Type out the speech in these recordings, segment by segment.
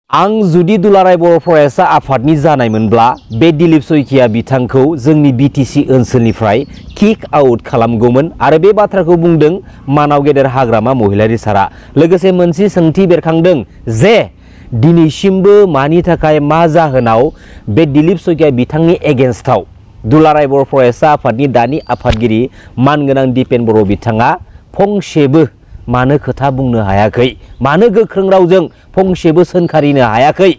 आं जुदि दुलाराय बर' फरायसा आफादनि जानायमोनब्ला बे दिलीप सयकिया बिथांखौ जोंनि बिटिसि ओनसोलनिफ्राय किक आउट खालामगौमोन आरो बे बाथ्राखौ बुंदों मानाव गेदेर हाग्रामा महिलारि सारा। लोगोसे मोनसे सोंथि बेरखांदों जे दिनैसिमबो मानि थाखाय मा जाहोनाव बे दिलीप सयकिया बिथांनि एगेन्स्टआव दुलाराय बर' फरायसा आफादनि दानि आफादगिरि मानगोनां दिपेन बर' बिथाङा फंसेबो मानो खोथा बुंनो हायाखै, मानो गोख्रों रावजों फंसेबो सोंखारिनो हायाखै।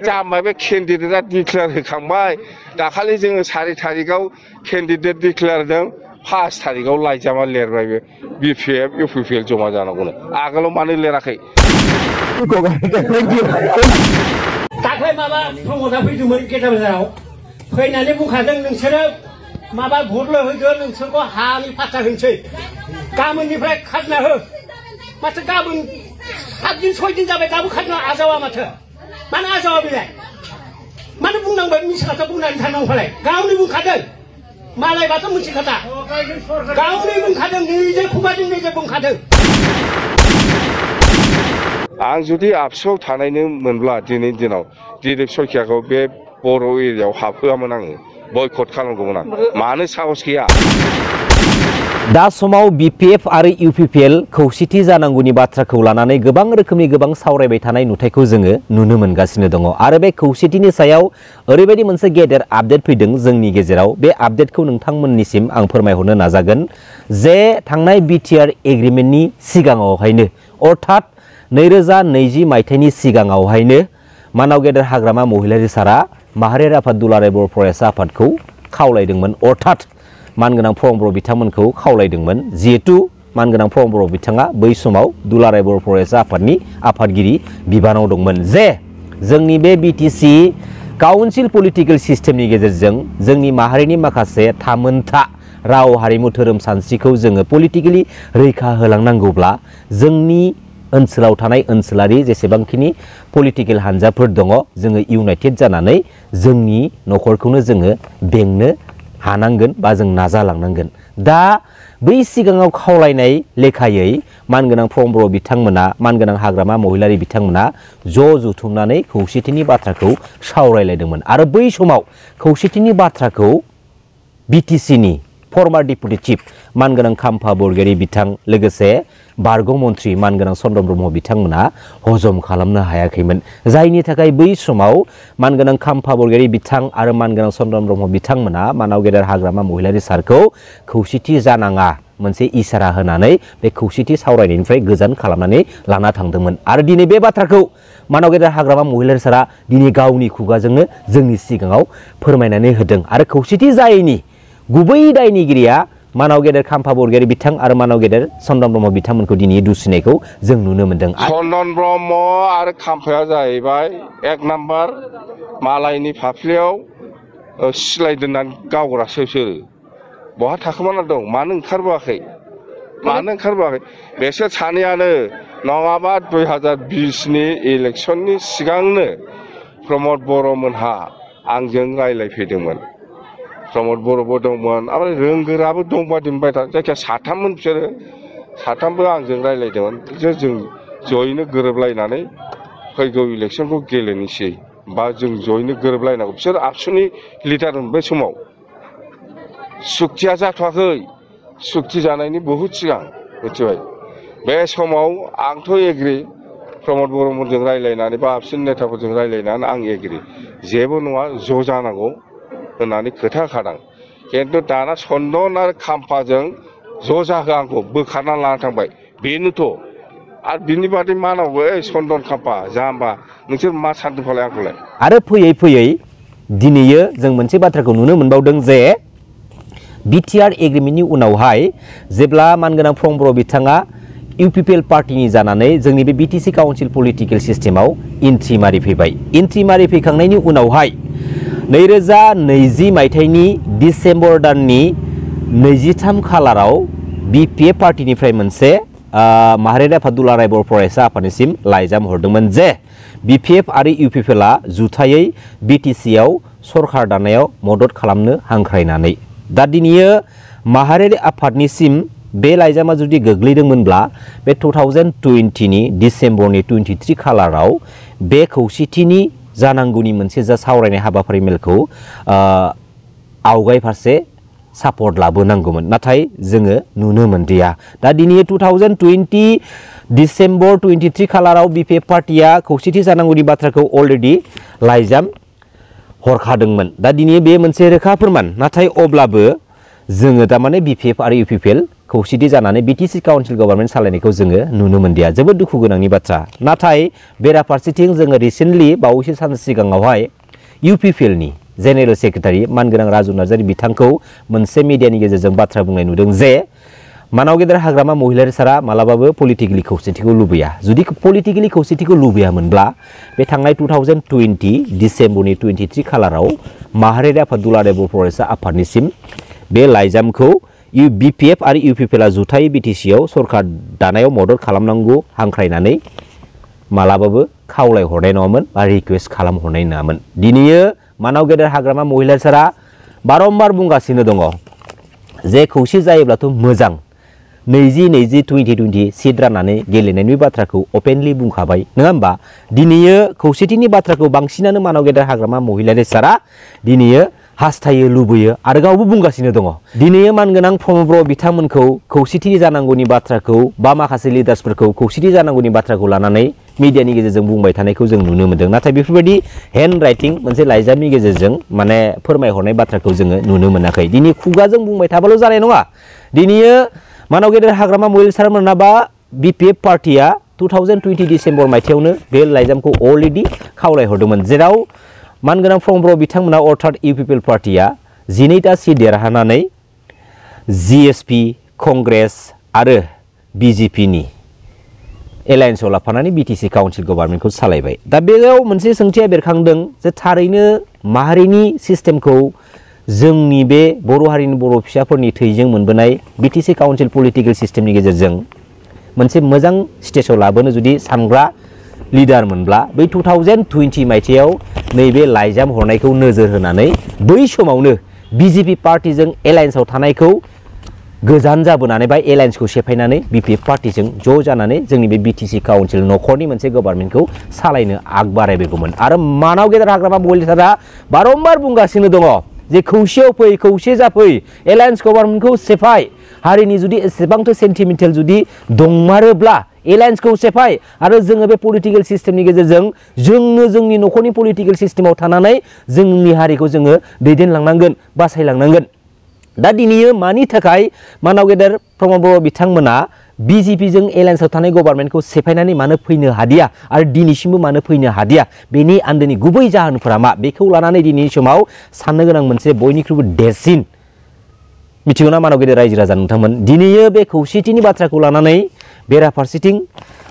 जाम्बा बे केन्डिडेटआ डिक्लेयार होखांबाय दाखालि जोङो 4 थारिखआव केन्डिडेट डिक्लेयार होदों 5 थारिखआव लाइजामा लिरबाय बे बिपिएफ इउपिपिएल जमा जानांगौनो आगोलाव मानो लिराखै। दाख्लै माबा प्रमदा फैदोंमोन गेटा बाजाराव फैनानै बुंखादों नोंसोरो माबा भट होदो नोंसोरखौ हानि फाट्टा होनोसै गाबोननिफ्राय खाजोना हो। माथो गाबोन 7 दिन 6 दिन जाबाय दाबो खाजोना आजावा माथो मानो आजावा बेलाय मानो बुंनांबाय मिसा खोथा बुंनानै थानांगौफालाय गावनो बुंखादों मालायबाथ' मोनसे खोथा गावनो बुंखादों निजे खुगाजों निजे बुंखादों। आं जुदि आबसुआव थानायनो मोनब्ला दिनैनि दिनाव दिलीप सयकियाखौ बे बर' एरियायाव हाबहोआमोन आङो बयकट खालामगौमोन आं मानो साहस गैया। दा समाव बिपिएफ आरो इउपिपिएल खौसेथि जानांगौनि बाथ्राखौ लानानै गोबां रोखोमनि गोबां सावरायबाय थानाय नुथायखौ जोङो नुनो मोनगासिनो दङ आरो बे खौसेथिनि सायाव ओरैबायदि मोनसे गेदेर आपडेट फैदों जोंनि गेजेराव। बे आपडेटखौ नोंथांमोननिसिम आं फोरमायहरनो नाजागोन जे थांनाय बिटिआर एग्रिमेन्टनि सिगाङावहायनो अर्थात 2020 मायथाइनि सिगाङावहायनो मानाव गेदेर हाग्रामा महिलारि सारा माहारियारि आफाद दुलाराय बर' फरायसा आफादखौ खावलायदोंमोन अर्थात मानगोनां प्रमद बर' बिथांमोनखौ खावलायदोंमोन जिहेतु मानगोनां प्रमद बर' बिथाङा बै समाव दुलाराय बर' फरायसा आफादनि आफादगिरि बिबानाव दंमोन जे जोंनि बे बिटिसि काउन्सिल पलिटिकेल सिस्टेमनि गेजेरजों जोंनि माहारिनि माखासे थामोनथा राव हारिमु धोरोम सानस्रिखौ जोङो पलिटिकेलि रैखा होलांनांगौब्ला जोंनि ओनसोलाव थानाय ओनसोलारि जेसेबांखिनि पलिटिकेल हान्जाफोर दङ जोङो इउनाइटेड जानानै जोंनि न'खरखौनो जोङो बेंनो हानांगोन बा जों नाजालांनांगोन। दा बै सिगाङाव खावलायनाय लेखायै मानगोनां प्रमद बर' बिथांमोना मानगोनां हाग्रामा महिलारि बिथांमोना ज' जुथुमनानै खौसेथिनि बाथ्राखौ सावरायलायदोंमोन आरो बै समाव खौसेथिनि बाथ्राखौ बिटिसिनि फर्मार डिपुटि चिफ मानगोनां खाम्फा बरगयारी बिथां लोगोसे बारग' मन्त्रि मानगोनां चन्द्र ब्रह्म बिथांमोना हजम खालामनो हायाखैमोन जायनि थाखाय बै समाव मानगोनां खाम्फा बरगयारी बिथां आरो मानगोनां चन्द्र ब्रह्म बिथांमोना मानाव गेदेर हाग्रामा महिलारि सारखौ खौसेथि जानाङा मोनसे इसारा होनानै बे खौसेथि सावरायनायनिफ्राय गोजान खालामनानै लाना थांदोंमोन आरो दिनै बे बाथ्राखौ मानाव गेदेर हाग्रामा महिलारि सारा दिनै गावनि खुगाजोंनो जोंनि सिगाङाव फोरमायनानै होदों आरो खौसेथि जायैनि गुबै दायनिगिरिया मानाव गेदेर खाम्फा बरगयारी बिथां आरो मानाव गेदेर चन्दन ब्रह्म बिथांमोनखौ दिनै दुसिनायखौ जों नुनो मोनदों। चन्दन ब्रह्म आरो खाम्फाया जाहैबाय 1 नाम्बार मालायनि फाफ्लियाव सिलाय दोननानै गावग्रासो बिसोरो बहा थाखोमाना दं मानो ओंखारबोआखै बिसोर सानैयानो नङाबा 2020नि इलेक्सननि सिगांनो प्रमद बर' मोनहा आंजों रायलायफैदोंमोन प्रमद बर'बो दंमोन ओमफ्राय रोंगोराबो दंबादि मोनबाय जायखिया साथाममोन बिसोरो साथामबो आंजों रायलायदोंमोन जों जयैनो गोरोबलायनानै फैगौ इलेक्सनखौ गेलेनोसै बा जों जयैनो गोरोबलायनांगौ बिसोर आबसुनि लिडारमोन बै समाव सुक्तिया जाथ'वाखै सुक्ति जानायनि बहुद सिगां मिथिबाय बे समाव आंथ' एग्रि प्रमद बर'मोनजों रायलायनानै बा आबसुनि नेताफोरजों रायलायनानै आं एग्रि जेबो नङा ज' जानांगौ होननानै खोथा होखादों खिन्थु दाना चन्दन आरो खाम्फाजों ज' जाहो आंखौ बोखारना लाना थांबाय बेनोथ' आरो बिनि बादै मानावबो चन्दन खाम्फा जाम्बा नोंसोर मा सानदों फालाय आंखौलाय। आरो फैयै फैयै दिनैयो जों मोनसे बाथ्राखौ नुनो मोनबावदों जे बिटिआर एग्रिमेन्टनि उनावहाय जेब्ला मानगोनां प्रमद बर' बिथाङा इउपिपिएल पार्टिनि जानानै जोंनि बे बिटिसि काउन्सिल पलिटिकेल सिस्टेमाव एन्ट्रि मारिफैबाय एन्ट्रि मारिफैखांनायनि उनावहाय 2020 मायथाइनि डिसेम्बर दाननि 23 खालाराव बिपिएफ पार्टिनिफ्राय मोनसे माहारियारि आफाद दुलाराय बर' फरायसा आफादनिसिम लाइजाम हरदोंमोन जे बिपिएफ आरो इउपिपिएलआ जुथायै बिटिसिआव सरकार दानायाव मदद खालामनो हांख्रायनानै दा दिनैयो माहारियारि आफादनिसिम बे लाइजामा जुदि गोग्लैदोंमोनब्ला बे 2020 नि डिसेम्बरनि 23 खालाराव बे खौसेथिनि जानांगौनि मोनसे जा सावरायनाय हाबाफारि मेलखौ आवगाय फारसे सापर्ट लाबोनांगौमोन नाथाय जोङो नुनो मोनदिया दा दिनै 2020 डिसेम्बर 23 खालाराव BPF पार्टिया खौसेथि जानांगौनि बाथ्राखौ अलरेडि लाइजाम हरखादोंमोन दा दिनै बे मोनसे रोखा फोरमान नाथाय अब्लाबो जोङो तारमाने BPF आरो UPPL खौसेथि जानानै BTC काउन्सिल गभर्नमेन्ट सालायनायखौ जोङो नुनो मोनदिया जोबोद दुखु गोनांनि बाथ्रा नाथाय बेराफारसेथिं जोङो रिसेन्टलि बावैसो सान सिगाङावहाय UPPL नि जेनेरेल सेक्रेटारि मानगोनां राजु नार्जारि बिथांखौ मोनसे मिडियानि गेजेरजों बाथ्रा बुंनाय नुदों जे मानाव गेदेर हाग्रामा महिलारि सारा मालाबाबो पलिटिकेलि खौसेथिखौ लुबैया जुदि पलिटिकेलि खौसेथिखौ लुबैयामोनब्ला बे थांनाय 2020 डिसेम्बरनि 23 खालाराव माहारियारि आफाद दुलाराय बर' फरायसा आफादनिसिम बे लाइजामखौ BPF आरो UPPL जुथायै BTC आव सरकार दानायाव मदद खालामनांगौ हांख्रायनानै मालाबाबो खावलायहरनाय नङामोन बा रिक्वेस्ट खालामहरनाय नङामोन दिनैयो मानाव गेदेर हाग्रामा महिलारि सारा बारम्बार बुंगासिनो दङ जे खौसे जायोब्लाथ' मोजां 2020 सिट राननानै गेलेनायनि बाथ्राखौ अपेनलि बुंखाबाय नङा होमबा दिनैयो खौसेथिनि बाथ्राखौ बांसिनानो मानाव गेदेर हाग्रामा महिलारि सारा दिनैयो हास्थायो लुबैयो आरो गावबो बुंगासिनो दङ दिनैयो मानगोनां प्रमद बर' बिथांमोनखौ खौसेथि जानांगौनि बाथ्राखौ बा माखासे लिडार्सफोरखौ खौसेथि जानांगौनि बाथ्राखौ लानानै मिडियानि गेजेरजों बुंबाय थानायखौ जों नुनो मोनदों नाथाय बेफोरबायदि हेन्ड राइटिं मोनसे लाइजामनि गेजेरजों माने फोरमायहरनाय बाथ्राखौ जोङो नुनो मोनाखै दिनै खुगाजों बुंबाय थाबाल' जानाय नङा दिनैयो मानाव गेदेर हाग्रामा महिलारि सारमोना बा BPF पार्टिया 2020 डिसेम्बर मायथाइयावनो बे लाइजामखौ अलरेडि खावलायहरदोंमोन जेराव मानगोनां प्रमद बर' बिथांमोना अर्थात UPPL पार्टिया 12टा सिट देरहानानै GSP कंग्रेस आरो BJP नि एलायन्सआव लाफानानै BTC काउन्सिल गभर्नमेन्टखौ सालायबाय दा बेयाव मोनसे सोंथिया बेरखांदों जे थारैनो माहारिनि सिस्टेमखौ जोंनि बे बर' हारिनि बर' फिसाफोरनि थैजों मोनबोनाय BTC काउन्सिल पलिटिकेल सिस्टेमनि गेजेरजों मोनसे मोजां स्टेजआव लाबोनो जुदि सानग्रा लिडार मोनब्ला बै 2020 मायथाइयाव नैबे लाइजाम हरनायखौ नोजोर होनानै बै समावनो BJP पार्टिजों एलायन्सआव थानायखौ गोजान जाबोनानै बा एलायन्सखौ सेफायनानै BPF पार्टिजों ज' जानानै जोंनि बे BTC काउन्सिल नखरनि मोनसे गभर्नमेन्टखौ सालायनो आग बारायबोगौमोन आरो मानाव गेदेर हाग्रामा महिलारि सारा बारम्बार बुंगासिनो दङ जे खौसेयाव फै खौसे जाफै एलायन्स गभर्नमेन्टखौ सेफाय हारिनि जुदि एसेबांथ' सेन्टिमेन्टेल जुदि दंमारोब्ला एलायन्सखौ सेफाय आरो जोङो बे पलिटिकेल सिस्टेमनि गेजेरजों जोंनो जोंनि नखरनि पलिटिकेल सिस्टेमाव थानानै जोंनि हारिखौ जोङो दैदेनलांनांगोन बासायलांनांगोन दा दिनैयो मानि थाखाय मानाव गेदेर प्रमद बर' बिथांमोना BJP जों एलायन्सआव थानाय गभर्नमेन्टखौ सेफायनानै मानो फैनो हादिया आरो दिनैसिमबो मानो फैनो हादिया बेनि आन्दोनि गुबै जाहोनफोरा मा बेखौ लानानै दिनैनि समाव साननो गोनां मोनसे बयनिख्रुइबो देरसिन मिथिगौ ना मानाव गेदेर रायजो राजा नोंथांमोन दिनैयो बे खौसेथिनि बाथ्राखौ लानानै बेराफारसेथिं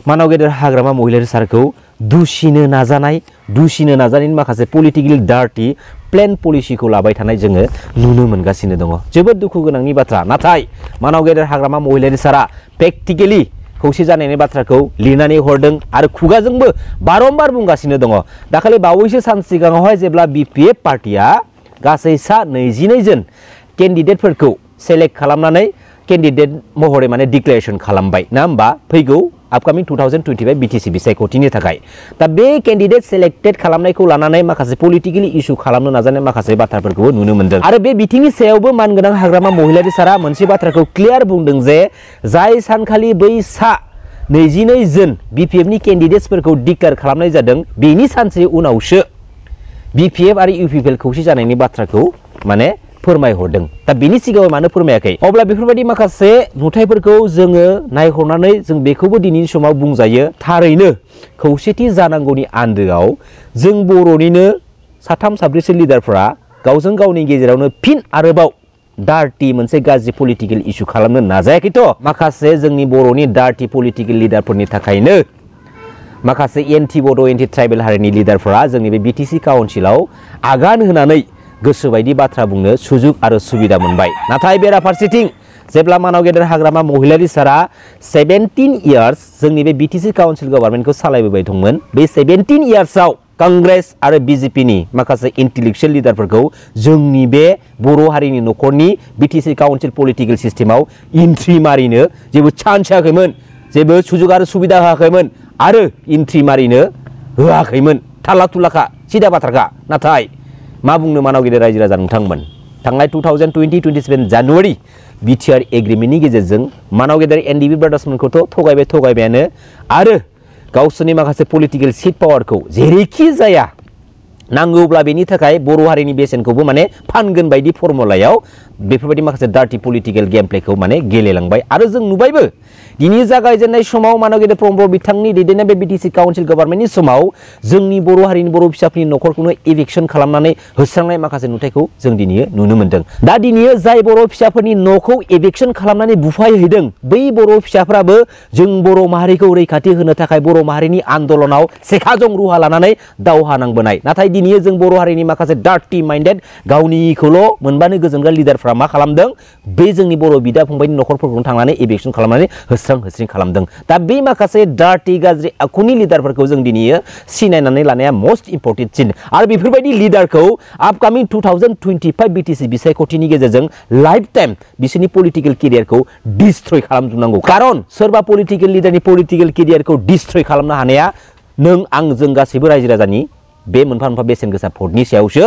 मानाव गेदेर हाग्रामा महिलारि सारखौ दुसिनो नाजानायनि माखासे पलिटिकेल डार्टि प्लेन पलिसिखौ लाबाय थानाय जोङो नुनो मोनगासिनो दङ जोबोद दुखु गोनांनि बाथ्रा नाथाय मानाव गेदेर हाग्रामा महिलारि सारा प्रेक्टिकेलि खौसे जानायनि बाथ्राखौ लिरनानै हरदों आरो खुगाजोंबो बारम्बार बुंगासिनो दङ दाखालि बावैसो सान सिगाङावहाय जेब्ला BPF पार्टिया गासै सा 22 जन केन्डिडेटफोरखौ सेलेक्ट खालामनानै केन्डिडेट महरै माने डिक्लेरेसन खालामबाय ना होमबा फैगौ आपकामिं 2025 BTC बिसायख'थिनि थाखाय दा बे केन्डिडेट सेलेक्टेड खालामनायखौ लानानै माखासे पलिटिकेलि इस्यु खालामनो नाजानाय माखासे बाथ्राफोरखौ नुनो मोनदों आरो बे बिथिंनि सायावबो मानगोनां हाग्रामा महिलारि सारा मोनसे बाथ्राखौ क्लियार बुंदों जे जाय सानखालि बै सा 22 जन BPF नि केन्डिडेट्सफोरखौ डिक्लेयार खालामनाय जादों बेनि सानसे उनावसो BPF आरो UPPL खौसे जानायनि बाथ्राखौ माने फोरमायहरदों दा बेनि सिगाङाव मानो फोरमायाखै अब्ला बेफोरबायदि माखासे नुथायफोरखौ जोङो नायहरनानै जों बेखौबो दिनैनि समाव बुंजायो थारैनो खौसेथि जानांगौनि आन्दोआव जों बर'निनो साथाम साब्रैसो लिडारफोरा गावजों गावनि गेजेरावनो फिन आरोबाव डार्टि मोनसे गाज्रि पलिटिकेल इस्यु खालामनो नाजायाखैथ' माखासे जोंनि बर'नि डार्टि पलिटिकेल लिडारफोरनि थाखायनो माखासे एन्टि बड' एन्टि ट्राइबेल हारिनि लिडारफोरा जोंनि बे BTC काउन्सिलाव आगान होनानै गोसोबायदि बाथ्रा बुंनो सुजुग आरो सुबिदा मोनबाय नाथाय बेराफारसेथिं जेब्ला मानाव गेदेर हाग्रामा महिलारि सारा 17 इयार्स जोंनि बे BTC काउन्सिल गभर्नमेन्टखौ सालायबोबाय दंमोन बे 17 इयार्सआव कांग्रेस आरो BJP नि माखासे इन्टेलेक्चुवेल लिडारफोरखौ जोंनि बे बर' हारिनि नखरनि BTC काउन्सिल पलिटिकेल सिस्टेमाव एन्ट्रि मारिनो जेबो चान्स होआखैमोन जेबो सुजुग आरो सुबिदा होआखैमोन आरो एन्ट्रि मारिनो होआखैमोन थाला थुलाखा सिदा बाथ्राखा नाथाय मा बुंनो मानाव गेदेर रायजो राजा नोंथांमोन थांनाय 2020-27 जानुवारि बिटिआर एग्रिमेन्टनि गेजेरजों मानाव गेदेर एनडिबि ब्रादार्समोनखौथ' थगायबायानो आरो गावसोरनि माखासे पलिटिकेल सिट पावारखौ जेरैखि जाया नांगौब्ला बेनि थाखाय बर' हारिनि बेसेनखौबो माने फानगोन बायदि फर्मुलायाव बेफोरबायदि माखासे डार्टी पलिटिकेल गेम प्लेखौ माने गेलेलांबाय आरो जों नुबायबो दिनै जागायजेननाय समाव मानाव गेदेर प्रमद बर' बिथांनि दैदेननाय बे बिटिसि काउन्सिल गभर्नमेन्टनि समाव जोंनि बर' हारिनि बर' फिसाफोरनि न'खरखौनो इभिक्सन खालामनानै होस्रांनाय माखासे नुथायखौ जों दिनै नुनो मोन्दों दा दिनै जाय बर' फिसाफोरनि न'खौ इभिक्सन खालामनानै बुफायहैदों बै बर' फिसाफ्राबो जों बर' माहारिखौ रैखाथि होनो थाखाय बर' माहारिनि आन्दलनाव सेखाजों रुहा लानानै दावहा नांबोनाय नाथाय दिनै जों बर' हारिनि माखासे डार्टी माइन्डेड गावनिखौल' मोनबानो गोजोनग्रा लिडारफ्रा मा खालामदों बे जोंनि बर' बिदा फंबायनि न'खरफोरखौ थांनानै इभिक्सन खालामनानै होस्रिं खालामदों दा बे माखासे डार्टी गाज्रि आखुनि लिडारफोरखौ जों दिनै सिनायनानै लानाया मोस्ट इम्पर्टेन्ट सिन आरो बेफोरबायदि लिडारखौ आपकामिं 2025 बिटिसि बिसायख'थिनि गेजेरजों लाइफ टाइम बिसोरनि पलिटिकेल केरियारखौ डिस्ट्रय खालामजोबनांगौ खारन सोरबा पलिटिकेल लिडारनि पलिटिकेल केरियारखौ डिस्ट्रय खालामनो हानाया नों आं जों गासैबो रायजो राजानि बे मोनफा मोनफा बेसेन गोसा भटनि सायावसो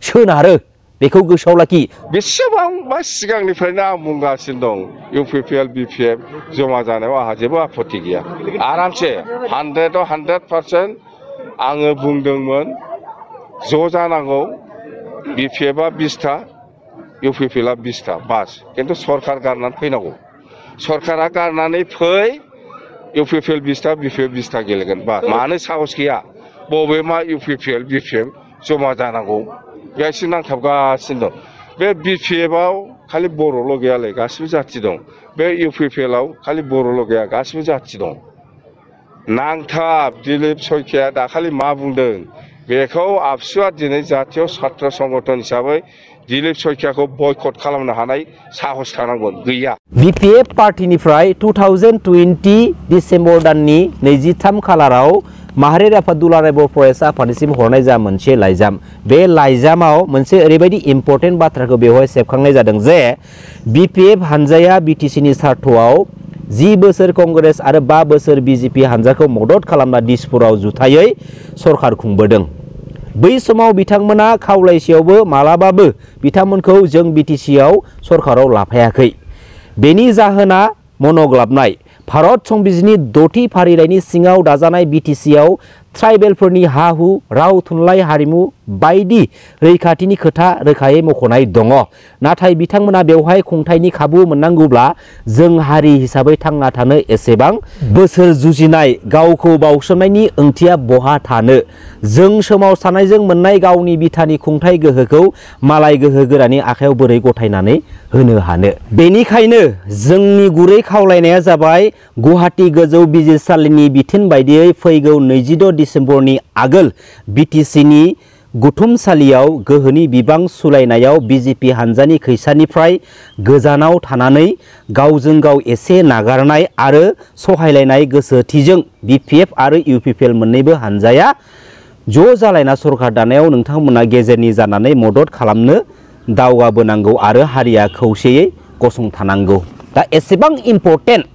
सोनारो बेखौ गोसोआव लाखि बेसेबांबा सिगांनिफ्रायनो आं बुंगासिनो दं इउपिपिएल बिपिएफ जमा जानायाव आंहा जेबो आपत्ति गैया आरामसे 100% आङो बुंदोंमोन ज' जानांगौ बिपिएफआ 20टा इउपिपिएलआ 20टा बास खिन्थु सरकार गारनानै फैनांगौ सरकारा गारनानै फै इउपिपिएल 20टा बिपिएफ 20टा गेलेगोन बास मानो साहस गैया बबे मा इउपिपिएल बिपिएफ जमा जानांगौ बेसो नांथाबगासिनो दं बे बिपिएफआव खालि बर'ल' गैयालै गासिबो जाथि दं बे इउपिपिएलआव खालि बर'ल' गैया गासिबो जाथि दं नांथाब दिलीप सयखिया दाखालि मा बुंदों बेखौ आबसुआ दिनै जातीय छात्र संगठन हिसाबै दिलीप सयखियाखौ बयकट खालामनो हानाय साहस थानांगोन गैया बिपिएफ पार्टीनिफ्राय 2020 डिसेम्बर दाननि 23 खालाराव माहारियारि आफाद दुलाराय बर' फरायसा आफादनिसिम हरनाय जा मोनसे लाइजाम बे लाइजामाव मोनसे ओरैबायदि इम्पर्टेन्ट बाथ्राखौ बेवहाय सेबखांनाय जादों जे बिपिएफ हानजाया बिटिसिनि सार्थआव 10 बोसोर कंग्रेस आरो 5 बोसोर बिजेपि हानजाखौ मदद खालामना दिसपुराव जुथायै सरकार खुंबोदों बै समाव बिथांमोना खावलायसेयावबो मालाबाबो बिथांमोनखौ जों बिटिसिआव सरकाराव लाफायाखै बेनि जाहोना मनग्लाबनाय भारत संबिजिरनि 6थि फारिलाइनि सिङाव दाजानाय बिटिसिआव ट्राइबेलफोरनि हा हु राव थुनलाइ हारिमु बायदि रैखाथिनि खोथा रोखायै मख'नाय दङ नाथाय बिथांमोना बेवहाय खुंथायनि खाबु मोननांगौब्ला जों हारि हिसाबै थांना थानो एसेबां बोसोर जुजिनाय गावखौ बावसोमनायनि ओंथिया बहा थानो जों सोमावसारनायजों मोननाय गावनि बिथानि खुंथाय गोहोखौ मालाय गोहो गोरानि आखायाव बोरै गथायनानै होनो हानो बेनिखायनो जोंनि गुरै खावलायनाया जाबाय गुवाहाटी गोजौ बिजिरसालिनि बिथोन बायदियै फैगौ 26 डिसेम्बरनि आगोल बिटिसिनि गुथुमसालियाव गोहोनि बिबां सुलायनायाव बिजेपि हानजानि खैसानिफ्राय गोजानाव थानानै गावजों गाव एसे नागारनाय आरो सहायलायनाय गोसोथिजों बिपिएफ आरो इउपिपिएल मोन्नैबो हानजाया ज' जालायना सरकार दानायाव नोंथांमोना गेजेरनि जानानै मदद खालामनो दावगाबोनांगौ आरो हारिया खौसेयै गसंथानांगौ दा एसेबां इम्पर्टेन्ट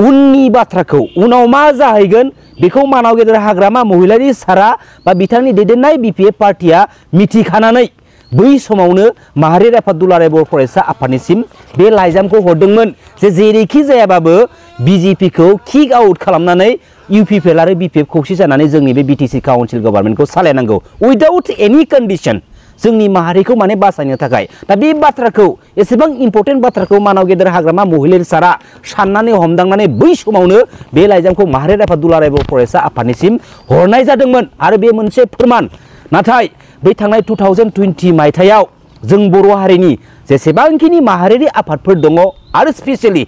उननि बाथ्राखौ उनाव मा जाहैगोन बेखौ मानाव गेदेर हाग्रामा महिलारि सारा बा बिथांनि दैदेननाय बिपिएफ पार्टिया मिथिखानानै बै समावनो माहारियारि आफाद दुलाराय बर' फरायसा आफादनिसिम बे लाइजामखौ हरदोंमोन जे जेरैखि जायाबाबो बिजेपिखौ किक आउट खालामनानै इउपिपिएल आरो बिपिएफ खौसे जानानै जोंनि बे बिटिसि काउन्सिल गभर्नमेन्टखौ सालायनांगौ उइदाउट एनि कन्डिशन जोंनि माहारिखौ माने बासायनो थाखाय दा बे बाथ्राखौ एसेबां इम्पर्टेन्ट बाथ्राखौ मानाव गेदेर हाग्रामा महिलारि सारा साननानै हमदांनानै बै समावनो बे लाइजामखौ माहारियारि आफाद दुलाराय बर' फरायसा आफादनिसिम हरनाय जादोंमोन आरो बे मोनसे फोरमान नाथाय बै थांनाय 2020 मायथाइयाव जों बर' हारिनि जेसेबांखिनि माहारियारि आफादफोर दङ आरो स्पेसियेलि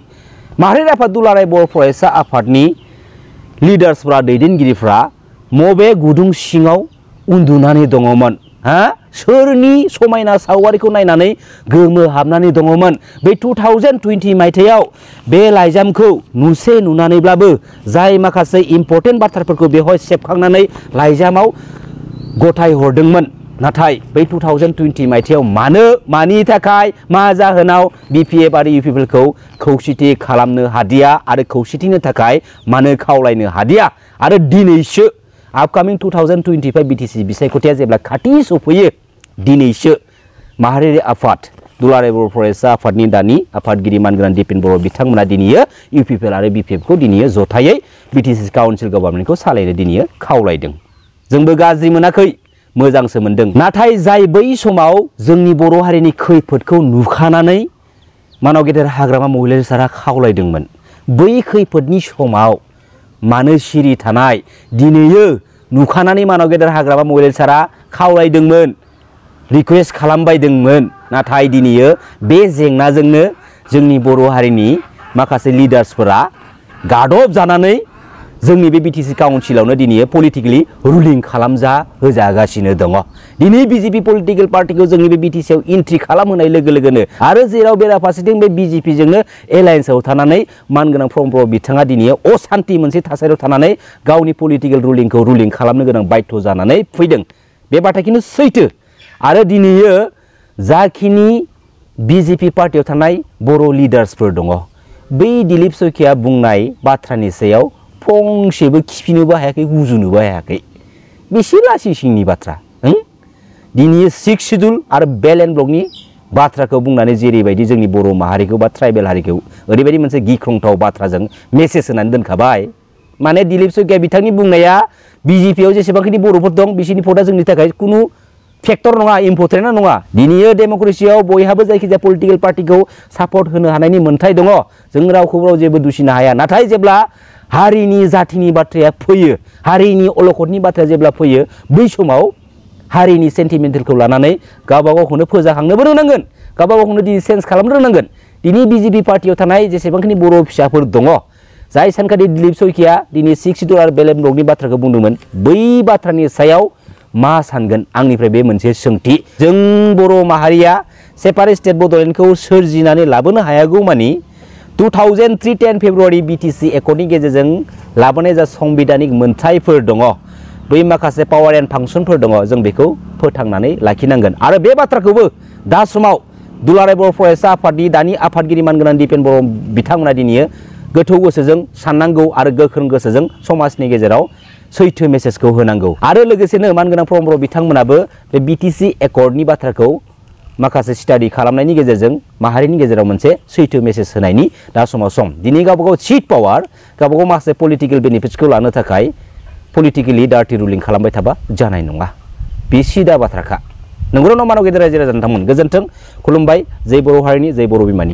माहारियारि आफाद दुलाराय बर' फरायसा आफादनि लिडार्सफ्रा दैदेनगिरिफ्रा मबे गुदुं सिङाव उन्दुनानै दङमोन सोरनि समायना सावगारिखौ नायनानै गोमोहाबनानै दङमोन बे 2020 मायथाइयाव बे लाइजामखौ नुसे नुनानैब्लाबो जाय माखासे इम्पर्टेन्ट बाथ्राफोरखौ बेवहाय सेबखांनानै लाइजामाव गथाय हरदोंमोन नाथाय बै 2020 मायथाइयाव मानि थाखाय मा जाहोनाव बिपिएफ आरो इउपिपिएलखौ खौसेथि खालामनो हादिया आरो खौसेथिनि थाखाय मानो खावलायनो हादिया आरो दिनैसो आपकामिं 2025 बिटिसि बिसायख'थिया जेब्ला खाथि सफैयो दिनैसो माहारियारि आफाद दुलाराय बर' फरायसा आफादनि दानि आफादगिरि मानगोनां दिपेन बर' बिथांमोना दिनैयो इउपिपिएल आरो बिपिएफखौ दिनैयो जथायै बिटिसि काउन्सिल गभर्नमेन्टखौ सालायनो दिनैयो खावलायदों। जोंबो गाज्रि मोनाखै, मोजांसो मोनदों। नाथाय जाय बै समाव जोंनि बर' हारिनि खैफोदखौ नुखानानै मानाव गेदेर हाग्रामा महिलारि सारा खावलायदोंमोन, बै खैफोदनि समाव मानो सिरि थानाय? दिनैयो नुखानानै मानाव गेदेर हाग्रामा महिलारि सारा खावलायदोंमोन, रिक्वेस्ट खालामबायदोंमोन। नाथाय दिनैयो बे जेंनाजोंनो जोंनि बर' हारिनि माखासे लिडार्सफोरा गादब जानानै जोंनि बे बिटिसि काउन्सिलावनो दिनै पलिटिकेलि रुलिं खालामजा होजागासिनो दङ। दिनै बिजेपि पलिटिकेल पार्टिखौ जोंनि बे बिटिसिआव एन्ट्रि खालामहोनाय लोगो लोगोनो आरो जेराव बेराफारसेथिं बे बिजेपिजोंनो एलायन्सआव थानानै मानगोनां प्रमद बर' बिथाङा दिनै असान्ति मोनसे थासारियाव थानानै गावनि पलिटिकेल रुलिंखौ रुलिं खालामनो गोनां बाध्य जानानै फैदों। बे बाथ्राया खिन्थु सैथो। आरो दिनैयो जाखिनि बिजेपि पार्टियाव थानाय बर' लिडार्सफोर दङ, बै दिलीप शइकिया बुंनाय बाथ्रानि सायाव फंसेबो खिफिनोबो हायाखै, गुजुनोबो हायाखै। बेसे लासि सिंनि बाथ्रा। दिनै 6 शिड्युल आरो बेल एन्ड ब्लकनि बाथ्राखौ बुंनानै जेरैबायदि जोंनि बर' माहारिखौ बा ट्राइबेल हारिखौ ओरैबायदि मोनसे गिख्रंथाव बाथ्राजों मेसेज होनानै दोनखाबाय। माने दिलीप शइकिया बिथांनि बुंनाया बिजेपिआव जेसेबांखिनि बर'फोर दं बिसोरनि भटआ जोंनि थाखाय कुनु फेक्टर नङा, इम्परटेन्ट नङा। दिनैयो डेम'क्रेसियाव बयहाबो जायखिजाया पलिटिकेल पार्टिखौ सापर्ट होनो हानायनि मोन्थाय दङ, जों रावखौबो जेबो दुसिनो हाया। नाथाय जेब्ला हारिनि जाथिनि बाथ्राया फैयो, हारिनि अलखदनि बाथ्राया जेब्ला फैयो, बै समाव हारिनि सेन्टिमेन्टेलखौ लानानै गावबा गावखौनो फोजाखांनोबो रोंनांगोन, गावबा गावखौनो दिनै चेन्ज खालामनो रोंनांगोन। दिनै बिजेपि पार्टियाव थानाय जेसेबांखिनि बर' फिसाफोर दङ, जाय सानखालि दिलीप शइकिया दिनै 6 शिड्युल आरो बेल एन्ड ब्लकनि बाथ्राखौ बुंदोंमोन, बै बाथ्रानि सायाव मा सानगोन? आंनिफ्राय बे मोनसे सोंथि। जों बर' माहारिया सेपारेट स्टेट बड'लेण्डखौ सोरजिनानै लाबोनो हायागौ मानि 2003 10 फेब्रुवारि बिटिसि एकर्डनि गेजेरजों लाबोनाय जा संबिधानिक मोन्थायफोर दङ, बै माखासे पावार एन्ड फांसनफोर दङ, जों बेखौ फोथांनानै लाखिनांगोन। आरो बे बाथ्राखौबो दा समाव दुलाराय बर' फरायसा आफादनि दानि आफादगिरि मानगोनां दिपेन बर' बिथांमोना दिनै गोथौ गोसोजों साननांगौ आरो गोख्रों गोसोजों समाजनि गेजेराव सैथो मेसेजखौ होनांगौ। आरो लोगोसेनो मानगोनां प्रमद बर' बिथांमोनाबो बे बिटिसि एकर्डनि बाथ्राखौ माखासे स्टाडि खालामनायनि गेजेरजों माहारिनि गेजेराव मोनसे सैथो मेसेज होनायनि दा समाव सम। दिनै गावबा गाव सिट पावार, गावबा गाव माखासे पलिटिकेल बेनिफिट्सखौ लानो थाखाय पलिटिकेलि डार्टि रुलिं खालामबाय थाबा जानाय नङा। बे सिदा बाथ्राखा। नंगौ ना मानाव गेदेर रायजो राजा नोंथांमोन, गोजोन्थों, खुलुमबाय। जै बर' हारिनि, जै बर' बिमानि।